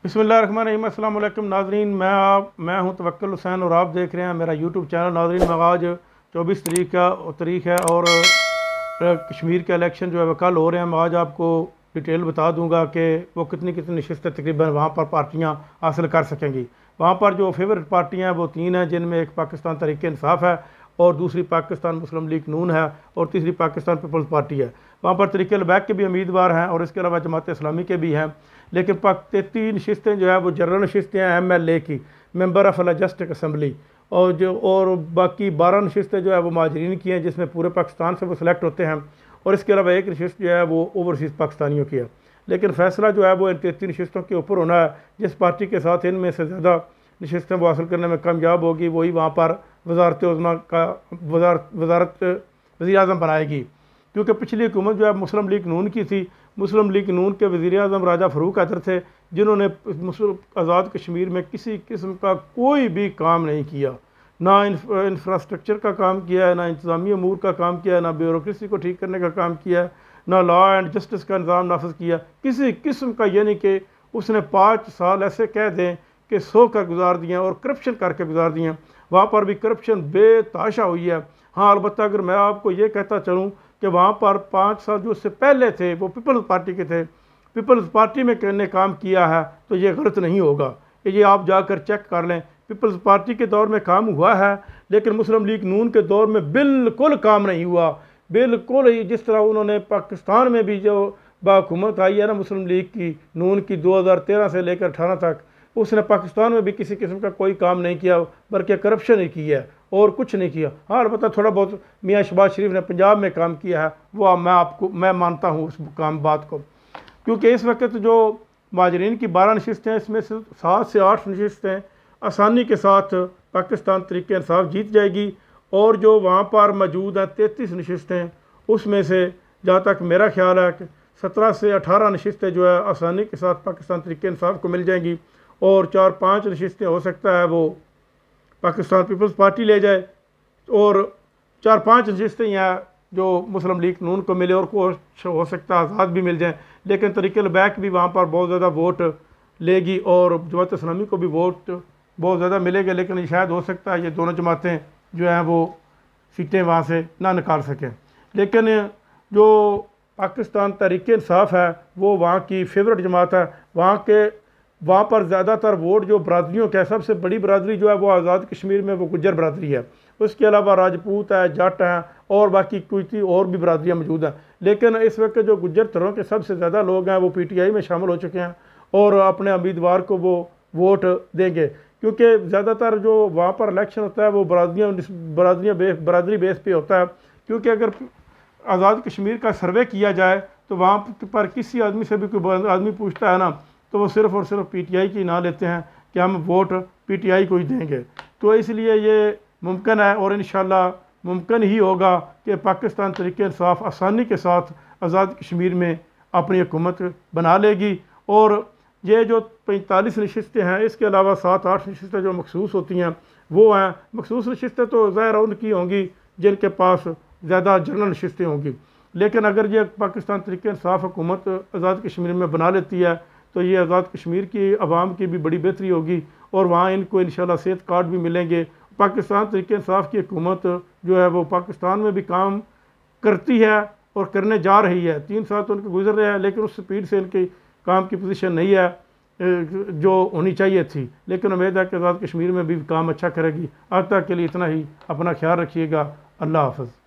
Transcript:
बिस्मिल्लाहिर्रहमानिर्रहीम। अस्सलाम वालेकुम नाज़रीन, मैं हूं तवक्कुल हुसैन और आप देख रहे हैं मेरा यूट्यूब चैनल। नाज़रीन, आज 24 तारीख है और कश्मीर के इलेक्शन जो है वह कल हो रहे हैं। मैं आज आपको डिटेल बता दूंगा कि वो कितनी कितनी नशिस्तें तकरीबन वहाँ पर पार्टियाँ हासिल कर सकेंगी। वहाँ पर जो फेवरेट पार्टियाँ हैं वो 3 हैं, जिनमें एक पाकिस्तान तहरीक इंसाफ है और दूसरी पाकिस्तान मुस्लिम लीग नून है और तीसरी पाकिस्तान पीपल्स पार्टी है। वहाँ पर तहरीक बैक के भी उम्मीदवार हैं और इसके अलावा जमात इस्लामी के भी हैं। लेकिन 33 नशिस्तें जो है वो जनरल नशिस्तें हैं MLA की, मेंबर ऑफ लेजिस्लेटिव असम्बली, और बाकी 12 नशिस्तें जो है वो महाजरीन की हैं, जिसमें पूरे पाकिस्तान से वो सिलेक्ट होते हैं। और इसके अलावा एक नशिस्त जो है वो ओवरसीज़ पाकिस्तानियों की है। लेकिन फ़ैसला जो है वो इन 33 नशिस्तों के ऊपर होना है। जिस पार्टी के साथ इनमें से ज़्यादा नशिस्तें वो हासिल करने में कामयाब होगी वही वहाँ पर वजारत उज़्मा का वजारत वज़ीर-ए-आज़म बनाएगी। क्योंकि पिछली हुकूमत जो है मुस्लिम लीग नून की थी। मुस्लिम लीग नून के वज़ीर-ए-आज़म राजा फ़ारूक हैदर थे, जिन्होंने आज़ाद कश्मीर में किसी किस्म का कोई भी काम नहीं किया। ना इंफ्रास्ट्रक्चर का काम किया है, ना इंतज़ामी अमूर का काम किया है, ना ब्यूरोक्रेसी को ठीक करने का काम किया है, ना लॉ एंड जस्टिस का निज़ाम नाफिज किया किसी किस्म का। यानी कि उसने 5 साल ऐसे कह दें कि सो कर गुजार दिए और करप्शन करके गुजार दिए। वहाँ पर भी करप्शन बेतहाशा हुई है। हाँ, अलबत्ता अगर मैं आपको ये कहता चलूँ कि वहाँ पर 5 साल जो उससे पहले थे वो पीपल्स पार्टी के थे, पीपल्स पार्टी में ने काम किया है, तो ये गलत नहीं होगा। ये आप जाकर चेक कर लें। पीपल्स पार्टी के दौर में काम हुआ है, लेकिन मुस्लिम लीग नून के दौर में बिल्कुल काम नहीं हुआ। बिल्कुल ही जिस तरह उन्होंने पाकिस्तान में भी जो बाहुकूमत आई है ना मुस्लिम लीग की नून की 2013 से लेकर 18 तक, उसने पाकिस्तान में भी किसी किस्म का कोई काम नहीं किया, बल्कि करप्शन ही किया है और कुछ नहीं किया। हाँ, अलबत्ता थोड़ा बहुत मियाँ शहबाज शरीफ ने पंजाब में काम किया है, वो मैं मानता हूँ उस बात को। क्योंकि इस वक्त जो महाजरीन की 12 नशिस्तें हैं, इसमें से 7 से 8 नशिस्तें आसानी के साथ पाकिस्तान तहरीक इंसाफ जीत जाएगी। और जो वहाँ पर मौजूद हैं 33 नशिस्तें, उसमें से जहाँ तक मेरा ख्याल है कि 17 से 18 नशिस्तें जो है आसानी के साथ पाकिस्तान तहरीक इंसाफ को मिल जाएंगी और 4-5 नशिस्तें हो सकता है वो पाकिस्तान पीपल्स पार्टी ले जाए और 4-5 नशिस्तें यहाँ जो मुस्लिम लीग नून को मिले और कुछ हो सकता है आज़ाद भी मिल जाए। लेकिन तहरीक बैक भी वहाँ पर बहुत ज़्यादा वोट लेगी और जमात इस्लामी को भी वोट बहुत ज़्यादा मिलेगा। लेकिन शायद हो सकता है ये दोनों जमातें जो हैं वो सीटें वहाँ से ना निकाल सकें। लेकिन जो पाकिस्तान तहरीक इंसाफ है वो वहाँ की फेवरेट जमात है। वहाँ पर ज़्यादातर वोट जो बरादरियों का है, सबसे बड़ी बरादरी जो है वो आज़ाद कश्मीर में वो गुज्जर बरादरी है। उसके अलावा राजपूत है, जट हैं और बाकी कोई और भी बरादरियाँ मौजूद हैं। लेकिन इस वक्त जो गुज्जर तरों के सबसे ज़्यादा लोग हैं वो PTI में शामिल हो चुके हैं और अपने उम्मीदवार को वो वोट देंगे। क्योंकि ज़्यादातर जो वहाँ पर इलेक्शन होता है वो बरादरी बेस पे होता है। क्योंकि अगर आज़ाद कश्मीर का सर्वे किया जाए तो वहाँ पर किसी आदमी से भी कोई आदमी पूछता है ना, तो वो सिर्फ़ और सिर्फ PTI की ना लेते हैं कि हम वोट PTI को ही देंगे। तो इसलिए ये मुमकिन है और इंशाअल्लाह मुमकिन ही होगा कि पाकिस्तान तहरीक इंसाफ आसानी के साथ आज़ाद कश्मीर में अपनी हुकूमत बना लेगी। और ये जो 45 नशिस्तें हैं, इसके अलावा 7-8 नशिस्तें जो मखसूस होती हैं वो हैं। मखसूस नशिस्तें तो ज़ाहिर उनकी होंगी जिनके पास ज़्यादा जनरल नशिस्तें होंगी। लेकिन अगर ये पाकिस्तान तहरीक इंसाफ हुकूमत आज़ाद कश्मीर में बना लेती है तो ये आज़ाद कश्मीर की आवाम की भी बड़ी बेहतरी होगी और वहाँ इनको इंशाल्लाह सेहत कार्ड भी मिलेंगे। पाकिस्तान तहरीक इंसाफ की हुकूमत जो है वो पाकिस्तान में भी काम करती है और करने जा रही है। 3 साल तो उनके गुजर रहे हैं, लेकिन उस स्पीड से इनकी काम की पोजीशन नहीं है जो होनी चाहिए थी। लेकिन उम्मीद है कि आज़ाद कश्मीर में भी काम अच्छा करेगी। आज तक के लिए इतना ही। अपना ख्याल रखिएगा। अल्लाह हाफ़िज़।